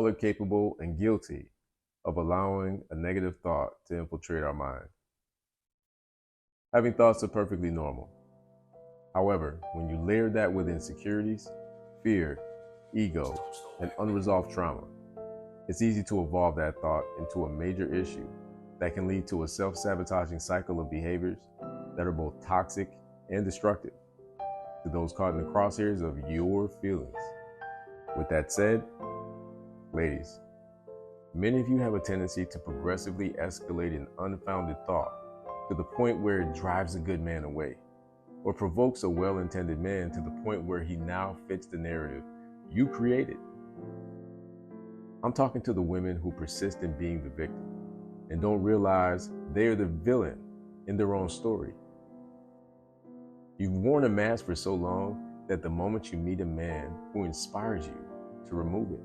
all are capable and guilty of allowing a negative thought to infiltrate our mind. Having thoughts are perfectly normal. However, when you layer that with insecurities, fear, ego, and unresolved trauma, it's easy to evolve that thought into a major issue that can lead to a self-sabotaging cycle of behaviors that are both toxic and destructive to those caught in the crosshairs of your feelings. With that said, ladies, many of you have a tendency to progressively escalate an unfounded thought to the point where it drives a good man away, or provokes a well-intended man to the point where he now fits the narrative you created. I'm talking to the women who persist in being the victim and don't realize they are the villain in their own story. You've worn a mask for so long that the moment you meet a man who inspires you to remove it,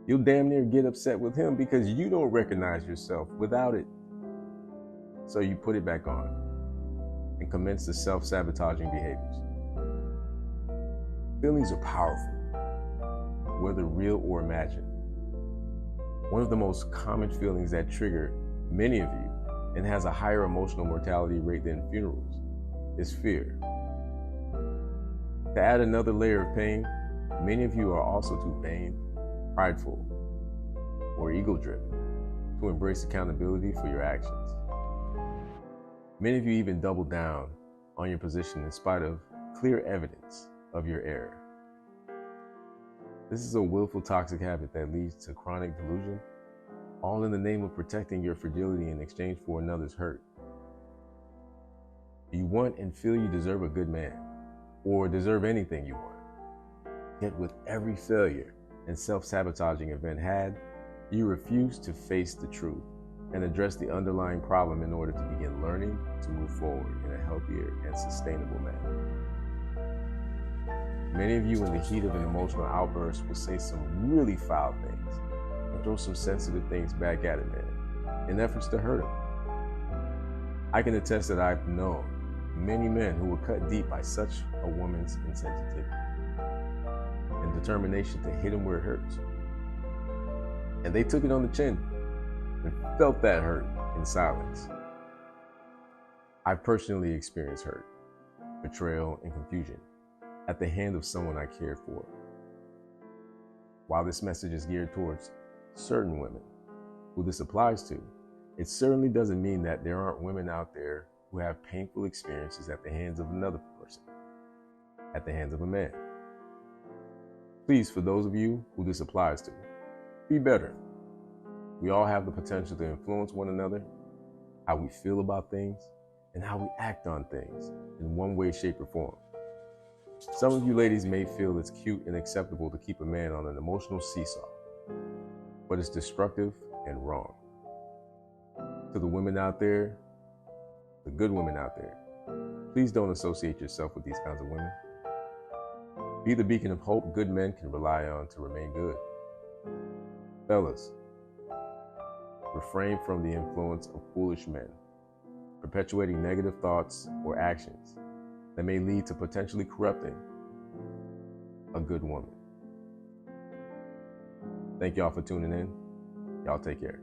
you'll damn near get upset with him because you don't recognize yourself without it. So you put it back on and commence the self-sabotaging behaviors. Feelings are powerful, whether real or imagined. One of the most common feelings that trigger many of you and has a higher emotional mortality rate than funerals is fear. To add another layer of pain, many of you are also too vain, prideful, or ego-driven to embrace accountability for your actions. Many of you even double down on your position in spite of clear evidence of your error. This is a willful toxic habit that leads to chronic delusion, all in the name of protecting your fragility in exchange for another's hurt. You want and feel you deserve a good man, or deserve anything you want. Yet with every failure and self-sabotaging event had, you refuse to face the truth and address the underlying problem in order to begin learning to move forward in a healthier and sustainable manner. Many of you in the heat of an emotional outburst will say some really foul things and throw some sensitive things back at a man in efforts to hurt him. I can attest that I've known many men who were cut deep by such a woman's insensitivity and determination to hit him where it hurts. And they took it on the chin and felt that hurt in silence. I've personally experienced hurt, betrayal, and confusion at the hand of someone I cared for. While this message is geared towards certain women who this applies to, it certainly doesn't mean that there aren't women out there who have painful experiences at the hands of another person, at the hands of a man. Please, for those of you who this applies to, be better. We all have the potential to influence one another, how we feel about things, and how we act on things in one way, shape, or form. Some of you ladies may feel it's cute and acceptable to keep a man on an emotional seesaw, but it's destructive and wrong. To the women out there, the good women out there, please don't associate yourself with these kinds of women. Be the beacon of hope good men can rely on to remain good. Fellas, refrain from the influence of foolish men, perpetuating negative thoughts or actions that may lead to potentially corrupting a good woman. Thank y'all for tuning in. Y'all take care.